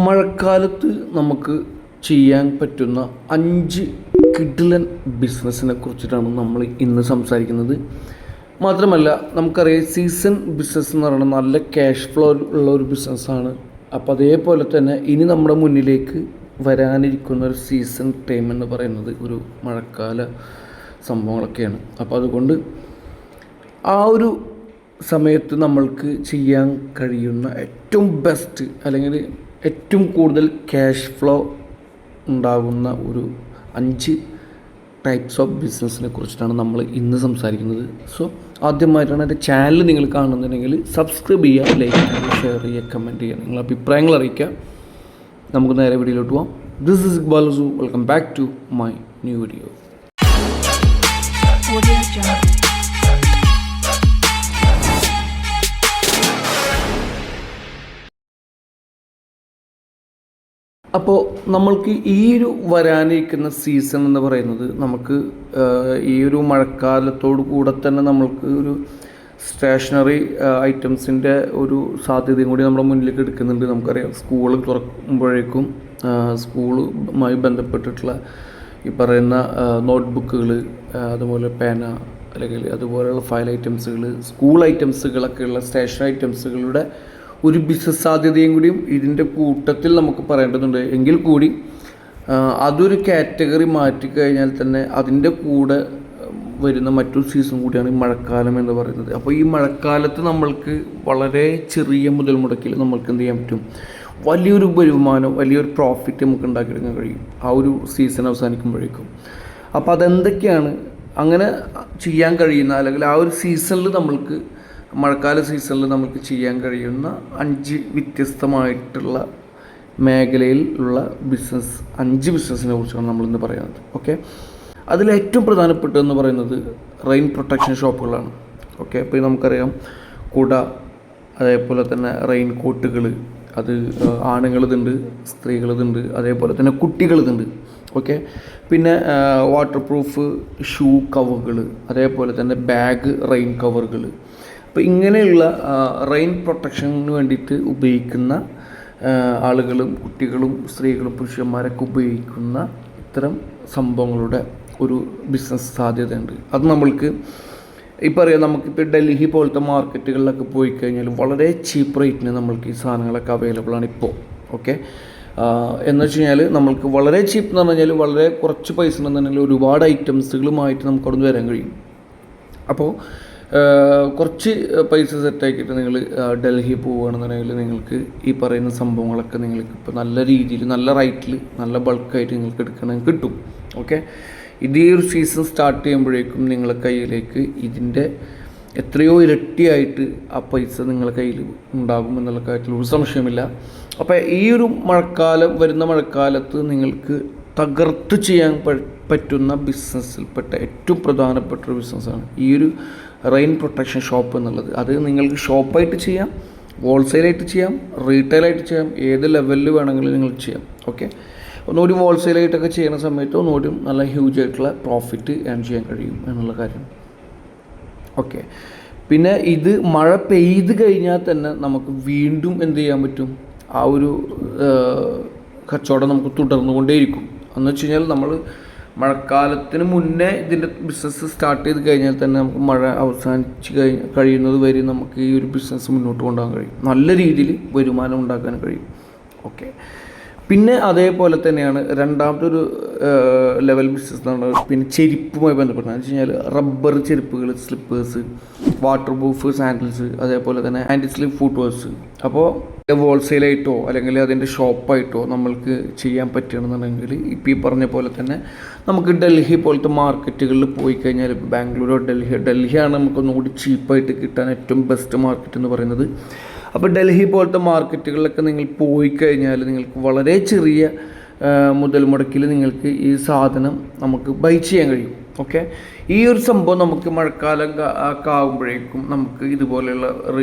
മഴക്കാലത്ത് നമുക്ക് ചെയ്യാൻ പറ്റുന്ന 5 കിടിലൻ ബിസിനസ്സിനെ കുറിച്ചിട്ടാണ് നമ്മൾ ഇന്ന് സംസാരിക്കുന്നത്. മാത്രമല്ല നമുക്കറിയാം സീസൺ ബിസിനസ് എന്ന് പറയുന്നത് നല്ല ക്യാഷ് ഫ്ലോ ഉള്ള ഒരു ബിസിനസ്സാണ്. അപ്പോൾ അതേപോലെ തന്നെ ഇനി നമ്മുടെ മുന്നിലേക്ക് വരാനിരിക്കുന്ന ഒരു സീസൺ ടൈം എന്ന് പറയുന്നത് ഒരു മഴക്കാല സംഭവങ്ങളൊക്കെയാണ്. അപ്പോൾ അതുകൊണ്ട് ആ ഒരു സമയത്ത് നമ്മൾക്ക് ചെയ്യാൻ കഴിയുന്ന ഏറ്റവും ബെസ്റ്റ് അല്ലെങ്കിൽ ഏറ്റവും കൂടുതൽ ക്യാഷ് ഫ്ലോ ഉണ്ടാകുന്ന ഒരു 5 ടൈപ്സ് ഓഫ് ബിസിനസ്സിനെ കുറിച്ചിട്ടാണ് നമ്മൾ ഇന്ന് സംസാരിക്കുന്നത്. സോ ആദ്യമായിട്ടാണ് എൻ്റെ ചാനൽ നിങ്ങൾ കാണുന്നുണ്ടെങ്കിൽ സബ്സ്ക്രൈബ് ചെയ്യുക, ലൈക്ക് ചെയ്യുക, ഷെയർ ചെയ്യുക, കമൻറ്റ് ചെയ്യുക, നിങ്ങളുടെ അഭിപ്രായങ്ങൾ അറിയിക്കുക. നമുക്ക് നേരെ വീഡിയോയിലോട്ട് പോകാം. ദിസ് ഇസ് ഇക്ബാൽ ഹുസു. Welcome back to my new video. അപ്പോൾ നമ്മൾക്ക് ഈ ഒരു വരാനിരിക്കുന്ന സീസൺ എന്ന് പറയുന്നത് നമുക്ക് ഈ ഒരു മഴക്കാലത്തോടു കൂടെ തന്നെ നമ്മൾക്ക് ഒരു സ്റ്റേഷനറി ഐറ്റംസിൻ്റെ ഒരു സാധ്യതയും കൂടി നമ്മുടെ മുന്നിലേക്ക് എടുക്കുന്നുണ്ട്. നമുക്കറിയാം സ്കൂൾ തുറക്കുമ്പോഴേക്കും സ്കൂളുമായി ബന്ധപ്പെട്ടിട്ടുള്ള ഈ പറയുന്ന നോട്ട്ബുക്കുകൾ, അതുപോലെ പേന അല്ലെങ്കിൽ അതുപോലെയുള്ള ഫയൽ ഐറ്റംസുകൾ, സ്കൂൾ ഐറ്റംസുകളൊക്കെയുള്ള സ്റ്റേഷനറി ഐറ്റംസുകളുടെ ഒരു ബിസിനസ് സാധ്യതയും കൂടിയും ഇതിൻ്റെ കൂട്ടത്തിൽ നമുക്ക് പറയേണ്ടതുണ്ട്. എങ്കിൽ കൂടി അതൊരു കാറ്റഗറി മാറ്റിക്കഴിഞ്ഞാൽ തന്നെ അതിൻ്റെ കൂടെ വരുന്ന മറ്റൊരു സീസൺ കൂടിയാണ് ഈ മഴക്കാലം എന്ന് പറയുന്നത്. അപ്പോൾ ഈ മഴക്കാലത്ത് നമ്മൾക്ക് വളരെ ചെറിയ മുതൽ മുടക്കിൽ നമ്മൾക്ക് എന്ത് ചെയ്യാൻ പറ്റും, വലിയൊരു വരുമാനം, വലിയൊരു പ്രോഫിറ്റ് നമുക്ക് ഉണ്ടാക്കിയെടുക്കാൻ കഴിയും ആ ഒരു സീസൺ അവസാനിക്കുമ്പോഴേക്കും. അപ്പോൾ അതെന്തൊക്കെയാണ് അങ്ങനെ ചെയ്യാൻ കഴിയുന്ന, അല്ലെങ്കിൽ ആ ഒരു സീസണിൽ നമ്മൾക്ക് മഴക്കാല സീസണിൽ നമുക്ക് ചെയ്യാൻ കഴിയുന്ന 5 വ്യത്യസ്തമായിട്ടുള്ള മേഖലയിൽ ഉള്ള 5 ബിസിനസ്സിനെ കുറിച്ചാണ് നമ്മളിന്ന് പറയുന്നത്. ഓക്കെ, അതിലേറ്റവും പ്രധാനപ്പെട്ടതെന്ന് പറയുന്നത് റെയിൻ പ്രൊട്ടക്ഷൻ ഷോപ്പുകളാണ്. ഓക്കെ, ഇപ്പോൾ നമുക്കറിയാം കുട, അതേപോലെ തന്നെ റെയിൻ കോട്ടുകൾ, അത് ആണുങ്ങളതുണ്ട്, സ്ത്രീകളതുണ്ട്, അതേപോലെ തന്നെ കുട്ടികളതുണ്ട്. ഓക്കെ, പിന്നെ വാട്ടർ പ്രൂഫ് ഷൂ കവറുകൾ, അതേപോലെ തന്നെ ബാഗ് റെയിൻ കവറുകൾ. അപ്പോൾ ഇങ്ങനെയുള്ള റെയിൻ പ്രൊട്ടക്ഷന് വേണ്ടിയിട്ട് ഉപയോഗിക്കുന്ന ആളുകളും കുട്ടികളും സ്ത്രീകളും പുരുഷന്മാരൊക്കെ ഉപയോഗിക്കുന്ന ഇത്തരം സംഭവങ്ങളുടെ ഒരു ബിസിനസ് സാധ്യതയുണ്ട്. അത് നമ്മൾക്ക് ഇപ്പോൾ അറിയാം, നമുക്കിപ്പോൾ ഡൽഹി പോലത്തെ മാർക്കറ്റുകളിലൊക്കെ പോയി കഴിഞ്ഞാൽ വളരെ ചീപ്പ് റേറ്റിന് നമ്മൾക്ക് ഈ സാധനങ്ങളൊക്കെ അവൈലബിൾ ആണ് ഇപ്പോൾ. ഓക്കെ, എന്ന് വെച്ച് കഴിഞ്ഞാൽ നമ്മൾക്ക് വളരെ ചീപ്പ് എന്ന് പറഞ്ഞാൽ വളരെ കുറച്ച് പൈസ ഉണ്ടെന്നുണ്ടെങ്കിൽ ഒരുപാട് ഐറ്റംസുകളുമായിട്ട് നമുക്ക് അവിടെ നിന്ന് വരാൻ കഴിയും. അപ്പോൾ കുറച്ച് പൈസ സെറ്റാക്കിയിട്ട് നിങ്ങൾ ഡൽഹി പോവുകയാണെന്നുണ്ടെങ്കിൽ നിങ്ങൾക്ക് ഈ പറയുന്ന സംഭവങ്ങളൊക്കെ നിങ്ങൾക്ക് ഇപ്പോൾ നല്ല രീതിയിൽ, നല്ല റേറ്റിൽ, നല്ല ബൾക്കായിട്ട് നിങ്ങൾക്ക് എടുക്കണമെങ്കിൽ കിട്ടും. ഓക്കെ, ഇതേ ഒരു സീസൺ സ്റ്റാർട്ട് ചെയ്യുമ്പോഴേക്കും നിങ്ങളുടെ കയ്യിലേക്ക് ഇതിൻ്റെ എത്രയോ ഇരട്ടിയായിട്ട് ആ പൈസ നിങ്ങളുടെ കയ്യിൽ ഉണ്ടാകും എന്നുള്ള കാര്യത്തിൽ ഒരു സംശയമില്ല. അപ്പോൾ ഈ ഒരു വരുന്ന മഴക്കാലത്ത് നിങ്ങൾക്ക് തകർത്ത് ചെയ്യാൻ പറ്റുന്ന ബിസിനസ്സിൽപ്പെട്ട ഏറ്റവും പ്രധാനപ്പെട്ട ഒരു ബിസിനസ്സാണ് ഈ ഒരു റെയിൻ പ്രൊട്ടക്ഷൻ ഷോപ്പ് എന്നുള്ളത്. അത് നിങ്ങൾക്ക് ഷോപ്പായിട്ട് ചെയ്യാം, ഹോൾസെയിലായിട്ട് ചെയ്യാം, റീറ്റെയിലായിട്ട് ചെയ്യാം, ഏത് ലെവലിൽ വേണമെങ്കിലും നിങ്ങൾക്ക് ചെയ്യാം. ഓക്കെ, ഒന്നുകൂടി ഹോൾസെയിലായിട്ടൊക്കെ ചെയ്യുന്ന സമയത്ത് ഒന്നുകൂടി നല്ല ഹ്യൂജ് ആയിട്ടുള്ള പ്രോഫിറ്റ് ഏൺ ചെയ്യാൻ കഴിയും എന്നുള്ള കാര്യം. ഓക്കെ, പിന്നെ ഇത് മഴ പെയ്ത് കഴിഞ്ഞാൽ തന്നെ നമുക്ക് വീണ്ടും എന്ത് ചെയ്യാൻ പറ്റും, ആ ഒരു കച്ചവടം നമുക്ക് തുടർന്നുകൊണ്ടേയിരിക്കും. എന്ന് വെച്ച് കഴിഞ്ഞാൽ നമ്മൾ മഴക്കാലത്തിന് മുന്നേ ഇതിൻ്റെ ബിസിനസ് സ്റ്റാർട്ട് ചെയ്ത് കഴിഞ്ഞാൽ തന്നെ നമുക്ക് മഴ അവസാനിച്ച് കഴിയുന്നത് വരെ നമുക്ക് ഈ ഒരു ബിസിനസ് മുന്നോട്ട് കൊണ്ടുപോകാൻ കഴിയും, നല്ല രീതിയിൽ വരുമാനം ഉണ്ടാക്കാൻ കഴിയും. ഓക്കെ, പിന്നെ അതേപോലെ തന്നെയാണ് രണ്ടാമത്തെ ഒരു ലെവൽ ബിസിനസ് എന്ന് പറയുന്നത് പിന്നെ ചെരുപ്പുമായി ബന്ധപ്പെട്ടത്. എന്ന് വെച്ച് കഴിഞ്ഞാൽ റബ്ബർ ചെരുപ്പുകൾ, സ്ലിപ്പേഴ്സ്, വാട്ടർ പ്രൂഫ് സാൻഡിൽസ്, അതേപോലെ തന്നെ ആൻറ്റി സ്ലിപ്പ് ഫുട്വേഴ്സ്. അപ്പോൾ ഹോൾസെയിലായിട്ടോ അല്ലെങ്കിൽ അതിൻ്റെ ഷോപ്പായിട്ടോ നമ്മൾക്ക് ചെയ്യാൻ പറ്റുകയാണെന്നുണ്ടെങ്കിൽ ഇപ്പോൾ ഈ പറഞ്ഞ പോലെ തന്നെ നമുക്ക് ഡൽഹി പോലത്തെ മാർക്കറ്റുകളിൽ പോയി കഴിഞ്ഞാൽ, ഇപ്പോൾ ബാംഗ്ലൂരോ ഡൽഹിയാണ് നമുക്കൊന്നുകൂടി ചീപ്പായിട്ട് കിട്ടാൻ ഏറ്റവും ബെസ്റ്റ് മാർക്കറ്റ് എന്ന് പറയുന്നത്. അപ്പോൾ ഡൽഹി പോലത്തെ മാർക്കറ്റുകളിലൊക്കെ നിങ്ങൾ പോയി കഴിഞ്ഞാൽ നിങ്ങൾക്ക് വളരെ ചെറിയ മുതൽ മുടക്കിൽ നിങ്ങൾക്ക് ഈ സാധനം നമുക്ക് ബൈ ചെയ്യാൻ കഴിയും. ഓക്കെ, ഈ ഒരു സംഭവം നമുക്ക് മഴക്കാലം ഒക്കെ ആകുമ്പോഴേക്കും നമുക്ക് ഇതുപോലെയുള്ള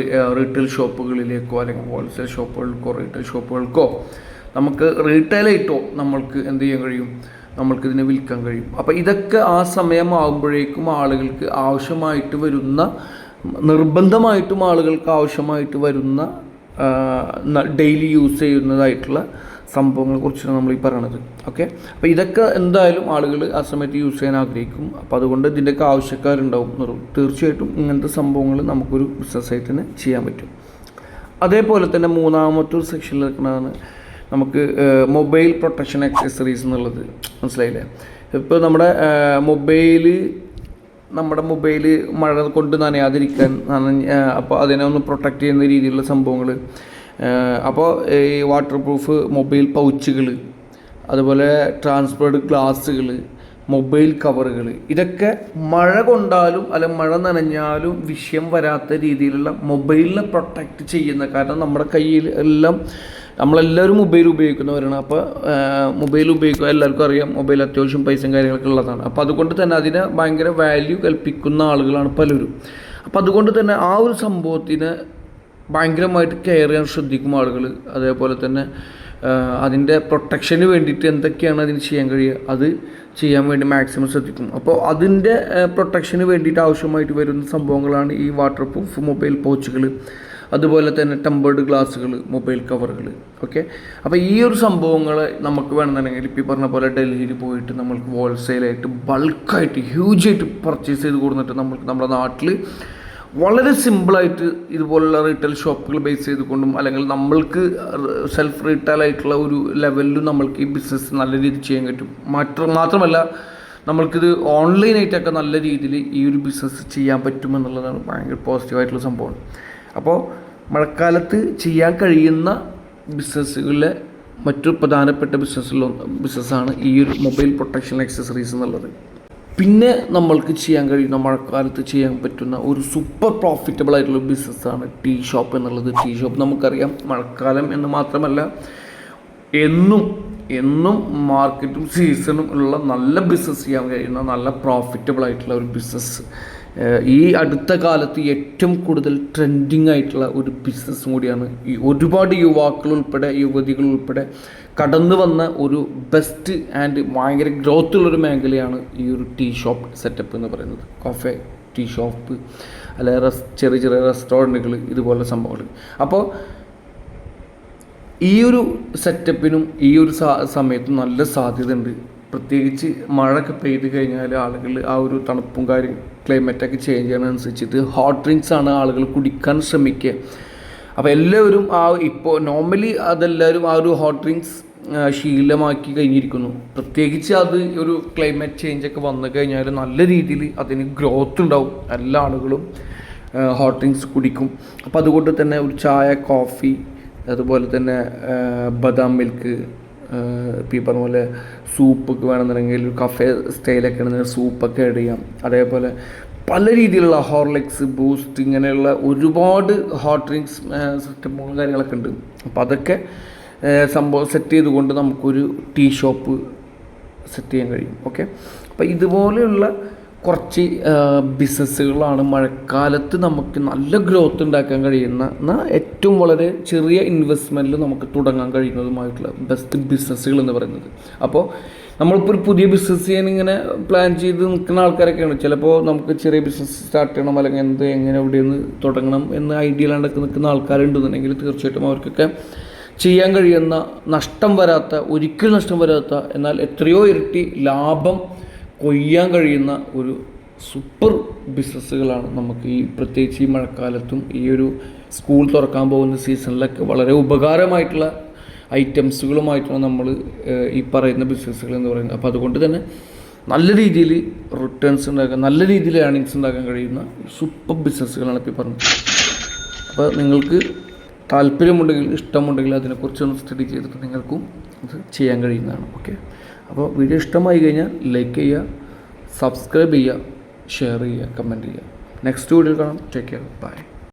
റീറ്റെയിൽ ഷോപ്പുകളിലേക്കോ അല്ലെങ്കിൽ ഹോൾസെയിൽ ഷോപ്പുകൾക്കോ റീറ്റെയിൽ ഷോപ്പുകൾക്കോ നമുക്ക് റീറ്റെയിലായിട്ടോ നമ്മൾക്ക് എന്ത് ചെയ്യാൻ കഴിയും, നമ്മൾക്കിതിനെ വിൽക്കാൻ കഴിയും. അപ്പോൾ ഇതൊക്കെ ആ സമയമാകുമ്പോഴേക്കും ആളുകൾക്ക് ആവശ്യമായിട്ട് വരുന്ന, നിർബന്ധമായിട്ടും ആളുകൾക്ക് ആവശ്യമായിട്ട് വരുന്ന ഡെയിലി യൂസ് ചെയ്യുന്നതായിട്ടുള്ള സംഭവങ്ങളെ കുറിച്ചാണ് നമ്മൾ ഈ പറയണത്. ഓക്കെ, അപ്പോൾ ഇതൊക്കെ എന്തായാലും ആളുകൾ ആ സമയത്ത് യൂസ് ചെയ്യാൻ ആഗ്രഹിക്കും. അപ്പോൾ അതുകൊണ്ട് ഇതിൻ്റെയൊക്കെ ആവശ്യക്കാരുണ്ടാവും. തീർച്ചയായിട്ടും ഇങ്ങനത്തെ സംഭവങ്ങൾ നമുക്കൊരു ബിസിനസ്സായിട്ട് തന്നെ ചെയ്യാൻ പറ്റും. അതേപോലെ തന്നെ മൂന്നാമത്തെ ഒരു സെക്ഷനിൽ നിൽക്കുന്നതാണ് നമുക്ക് മൊബൈൽ പ്രൊട്ടക്ഷൻ ആക്സസറീസ് എന്നുള്ളത്. മനസ്സിലായില്ലേ? ഇപ്പോൾ നമ്മുടെ മൊബൈൽ മഴ കൊണ്ട് നനയാതിരിക്കാൻ, അപ്പോൾ അതിനെ ഒന്ന് പ്രൊട്ടക്റ്റ് ചെയ്യുന്ന രീതിയിലുള്ള സംഭവങ്ങൾ. അപ്പോൾ ഈ വാട്ടർ പ്രൂഫ് മൊബൈൽ പൗച്ചുകൾ, അതുപോലെ ട്രാൻസ്പെറൻറ്റ് ഗ്ലാസ്സുകൾ, മൊബൈൽ കവറുകൾ, ഇതൊക്കെ മഴ കൊണ്ടാലും അല്ലെങ്കിൽ മഴ നനഞ്ഞാലും വിഷയം വരാത്ത രീതിയിലുള്ള മൊബൈലിനെ പ്രൊട്ടക്റ്റ് ചെയ്യുന്ന, കാരണം നമ്മുടെ കയ്യിൽ എല്ലാം നമ്മളെല്ലാവരും മൊബൈൽ ഉപയോഗിക്കുന്നവരാണ്. അപ്പോൾ മൊബൈൽ ഉപയോഗിക്കുക എല്ലാവർക്കും അറിയാം, മൊബൈൽ അത്യാവശ്യം പൈസയും കാര്യങ്ങളൊക്കെ ഉള്ളതാണ്. അപ്പോൾ അതുകൊണ്ട് തന്നെ അതിനെ ഭയങ്കര വാല്യൂ കൽപ്പിക്കുന്ന ആളുകളാണ് പലരും. അപ്പോൾ അതുകൊണ്ട് തന്നെ ആ ഒരു സംഭവത്തിന് ഭയങ്കരമായിട്ട് കെയർ ചെയ്യാൻ ശ്രദ്ധിക്കും ആളുകൾ. അതേപോലെ തന്നെ അതിൻ്റെ പ്രൊട്ടക്ഷന് വേണ്ടിയിട്ട് എന്തൊക്കെയാണ് അതിന് ചെയ്യാൻ കഴിയുക അത് ചെയ്യാൻ വേണ്ടി മാക്സിമം ശ്രദ്ധിക്കും. അപ്പോൾ അതിൻ്റെ പ്രൊട്ടക്ഷന് വേണ്ടിയിട്ട് ആവശ്യമായിട്ട് വരുന്ന സംഭവങ്ങളാണ് ഈ വാട്ടർ പ്രൂഫ് മൊബൈൽ പൗച്ചുകൾ, അതുപോലെ തന്നെ ടെമ്പേർഡ് ഗ്ലാസ്സുകൾ, മൊബൈൽ കവറുകൾ. ഓക്കെ, അപ്പോൾ ഈ ഒരു സംഭവങ്ങൾ നമുക്ക് വേണമെന്നുണ്ടെങ്കിൽ ഇപ്പോൾ ഈ പറഞ്ഞ പോലെ ഡൽഹിയിൽ പോയിട്ട് നമ്മൾക്ക് ഹോൾസെയിലായിട്ട് ബൾക്കായിട്ട് ഹ്യൂജായിട്ട് പർച്ചേസ് ചെയ്ത് കൊടുത്തിട്ട് നമ്മൾക്ക് നമ്മുടെ നാട്ടിൽ വളരെ സിമ്പിളായിട്ട് ഇതുപോലുള്ള റീറ്റെയിൽ ഷോപ്പുകൾ ബേസ് ചെയ്തുകൊണ്ടും അല്ലെങ്കിൽ നമ്മൾക്ക് സെൽഫ് റീറ്റെയിൽ ആയിട്ടുള്ള ഒരു ലെവലിലും നമ്മൾക്ക് ഈ ബിസിനസ് നല്ല രീതിയിൽ ചെയ്യാൻ പറ്റും. മാത്രമല്ല നമ്മൾക്കിത് ഓൺലൈനായിട്ടൊക്കെ നല്ല രീതിയിൽ ഈ ഒരു ബിസിനസ് ചെയ്യാൻ പറ്റുമെന്നുള്ളതാണ് ഭയങ്കര പോസിറ്റീവായിട്ടുള്ള സംഭവമാണ്. അപ്പോൾ മഴക്കാലത്ത് ചെയ്യാൻ കഴിയുന്ന ബിസിനസ്സുകളിലെ മറ്റൊരു പ്രധാനപ്പെട്ട ബിസിനസ്സാണ് ഈ ഒരു മൊബൈൽ പ്രൊട്ടക്ഷൻ ആക്സസറീസ് എന്നുള്ളത്. പിന്നെ നമ്മൾക്ക് ചെയ്യാൻ കഴിയുന്ന മഴക്കാലത്ത് ചെയ്യാൻ പറ്റുന്ന ഒരു സൂപ്പർ പ്രോഫിറ്റബിൾ ആയിട്ടുള്ള ബിസിനസ്സാണ് ടീ ഷോപ്പ് എന്നുള്ളത്. ടീ ഷോപ്പ് നമുക്കറിയാം, മഴക്കാലം എന്ന് മാത്രമല്ല എന്നും മാർക്കറ്റും സീസണും ഉള്ള നല്ല ബിസിനസ് ചെയ്യാൻ കഴിയുന്ന നല്ല പ്രോഫിറ്റബിൾ ആയിട്ടുള്ള ഒരു ബിസിനസ്. ഈ അടുത്ത കാലത്ത് ഏറ്റവും കൂടുതൽ ട്രെൻഡിങ് ആയിട്ടുള്ള ഒരു ബിസിനസ്സും കൂടിയാണ്. ഈ ഒരുപാട് യുവാക്കൾ ഉൾപ്പെടെ യുവതികൾ ഉൾപ്പെടെ കടന്നു വന്ന ഒരു ബെസ്റ്റ് ആൻഡ് ഭയങ്കര ഗ്രോത്തുള്ളൊരു മേഖലയാണ് ഈ ഒരു ടീ ഷോപ്പ് സെറ്റപ്പ് എന്ന് പറയുന്നത്. കോഫെ, ടീ ഷോപ്പ്, അല്ലെ ചെറിയ ചെറിയ റെസ്റ്റോറൻറ്റുകൾ, ഇതുപോലുള്ള സംഭവങ്ങൾ. അപ്പോൾ ഈ ഒരു സെറ്റപ്പിനും ഈ ഒരു സമയത്തും നല്ല സാധ്യതയുണ്ട്. പ്രത്യേകിച്ച് മഴയൊക്കെ പെയ്ത് കഴിഞ്ഞാൽ ആളുകൾ ആ ഒരു തണുപ്പും ക്ലൈമറ്റൊക്കെ ചേഞ്ച് ചെയ്യുന്നതനുസരിച്ചിട്ട് ഹോട്ട് ഡ്രിങ്ക്സ് ആണ് ആളുകൾ കുടിക്കാൻ ശ്രമിക്കുക. അപ്പോൾ എല്ലാവരും ഇപ്പോൾ നോർമലി അതെല്ലാവരും ആ ഒരു ഹോട്ട് ഡ്രിങ്ക്സ് ശീലമാക്കി കഴിഞ്ഞിരിക്കുന്നു. പ്രത്യേകിച്ച് അത് ഒരു ക്ലൈമറ്റ് ചേഞ്ചൊക്കെ വന്നു കഴിഞ്ഞാൽ നല്ല രീതിയിൽ അതിന് ഗ്രോത്ത് ഉണ്ടാവും. എല്ലാ ആളുകളും ഹോട്ട് ഡ്രിങ്ക്സ് കുടിക്കും. അപ്പോൾ അതുകൊണ്ട് തന്നെ ഒരു ചായ, കോഫി, അതുപോലെ തന്നെ ബദാം മിൽക്ക്, ഇപ്പോൾ ഈ പറഞ്ഞ പോലെ സൂപ്പൊക്കെ വേണമെന്നുണ്ടെങ്കിൽ ഒരു കഫേ സ്റ്റൈലൊക്കെ ആണെന്നുണ്ടെങ്കിൽ സൂപ്പൊക്കെ ആഡ് ചെയ്യാം. അതേപോലെ പല രീതിയിലുള്ള ഹോർലിക്സ്, ബൂസ്റ്റ്, ഇങ്ങനെയുള്ള ഒരുപാട് ഹോട്ട് ഡ്രിങ്ക്സ് സെറ്റപ്പുകളും കാര്യങ്ങളൊക്കെ ഉണ്ട്. അപ്പോൾ അതൊക്കെ സംഭവം സെറ്റ് ചെയ്തുകൊണ്ട് നമുക്കൊരു ടീ ഷോപ്പ് സെറ്റ് ചെയ്യാൻ കഴിയും. ഓക്കെ, അപ്പോൾ ഇതുപോലെയുള്ള കുറച്ച് ബിസിനസ്സുകളാണ് മഴക്കാലത്ത് നമുക്ക് നല്ല ഗ്രോത്ത് ഉണ്ടാക്കാൻ കഴിയുന്ന ഏറ്റവും വളരെ ചെറിയ ഇൻവെസ്റ്റ്മെൻറ്റിൽ നമുക്ക് തുടങ്ങാൻ കഴിയുന്നതുമായിട്ടുള്ള ബെസ്റ്റ് ബിസിനസ്സുകൾ എന്ന് പറയുന്നത്. അപ്പോൾ നമ്മളിപ്പോൾ ഒരു പുതിയ ബിസിനസ് ചെയ്യാൻ ഇങ്ങനെ പ്ലാൻ ചെയ്ത് നിൽക്കുന്ന ആൾക്കാരൊക്കെയാണ്. ചിലപ്പോൾ നമുക്ക് ചെറിയ ബിസിനസ് സ്റ്റാർട്ട് ചെയ്യണം, അല്ലെങ്കിൽ എങ്ങനെ എവിടെയൊന്ന് തുടങ്ങണം എന്ന് ഐഡിയയിലാണ്ടൊക്കെ നിൽക്കുന്ന ആൾക്കാരുണ്ടെന്നുണ്ടെങ്കിൽ തീർച്ചയായിട്ടും അവർക്കൊക്കെ ചെയ്യാൻ കഴിയുന്ന, ഒരിക്കലും നഷ്ടം വരാത്ത എന്നാൽ എത്രയോ ഇരട്ടി ലാഭം കൊയ്യാൻ കഴിയുന്ന ഒരു സൂപ്പർ ബിസിനസ്സുകളാണ് നമുക്ക് പ്രത്യേകിച്ച് ഈ മഴക്കാലത്തും ഈ ഒരു സ്കൂൾ തുറക്കാൻ പോകുന്ന സീസണിലൊക്കെ വളരെ ഉപകാരമായിട്ടുള്ള ഐറ്റംസുകളുമായിട്ടാണ് നമ്മൾ ഈ പറയുന്ന ബിസിനസ്സുകൾ എന്ന് പറയുന്നത്. അപ്പോൾ അതുകൊണ്ട് തന്നെ നല്ല രീതിയിൽ റിട്ടേൺസ് ഉണ്ടാക്കാൻ, നല്ല രീതിയിൽ ഏർണിങ്സ് ഉണ്ടാക്കാൻ കഴിയുന്ന സൂപ്പർ ബിസിനസ്സുകളാണ് ഇപ്പോൾ പറഞ്ഞത്. അപ്പോൾ നിങ്ങൾക്ക് താല്പര്യമുണ്ടെങ്കിൽ, ഇഷ്ടമുണ്ടെങ്കിൽ അതിനെക്കുറിച്ചൊന്ന് സ്റ്റഡി ചെയ്തിട്ട് നിങ്ങൾക്കും അത് ചെയ്യാൻ കഴിയുന്നതാണ്. ഓക്കെ, അപ്പോൾ വീഡിയോ ഇഷ്ടമായി കഴിഞ്ഞാൽ ലൈക്ക് ചെയ്യുക, സബ്സ്ക്രൈബ് ചെയ്യുക, ഷെയർ ചെയ്യുക, കമൻറ്റ് ചെയ്യുക. നെക്സ്റ്റ് വീഡിയോ കാണാം. Take care, by.